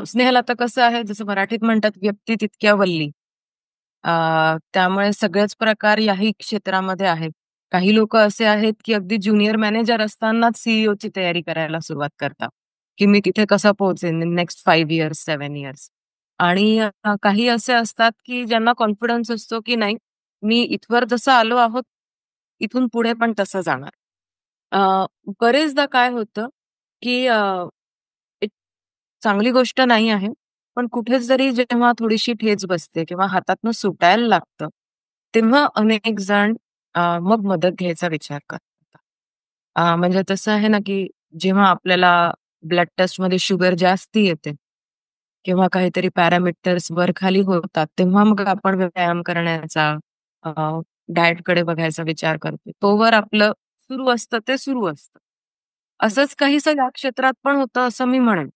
स्नेहल आता कसं आहे, जसं मराठीत म्हणतात, "व्यक्ती तितक्या वल्ली." अ, त्यामुळे सगळेच प्रकार याही क्षेत्रामध्ये आहेत. काही लोकं असे आहेत, की अगदी ज्युनियर मॅनेजर असतानाच सी तयारी करायला सुरुवात करतात, की मी तिथे कसं पोहोचेन इन नेक्स्ट 5 इयर्स, 7 इयर्स. आणि काही असे असतात, की ज्यांना कॉन्फिडन्स असतो, की नाही, मी इथवर जसं आलो आहोत, इथून पुढे पण तसं जाणार. अ, बरेचदा काय होतं, की एक चांगली गोष्ट नाही आहे. पण कुठे जरी जेव्हा थोडीशी ठेच बसते किंवा हातातनं सुटायला लागतं, तेव्हा अनेक जण मग मदत घ्यायचा विचार करतात. म्हणजे तसं आहे ना, की जेव्हा आपल्याला ब्लड टेस्टमध्ये शुगर जास्ती येते किंवा काहीतरी पॅरामीटर्स वर-खाली होतात, तेव्हा मग आपण व्यायाम करण्याचा, अ, डाएटकडे बघायचा विचार करतो. तोवर आपलं सुरू असतं ते सुरू असतं. असंच काहीसं या क्षेत्रात पण होतं असं मी म्हणेन.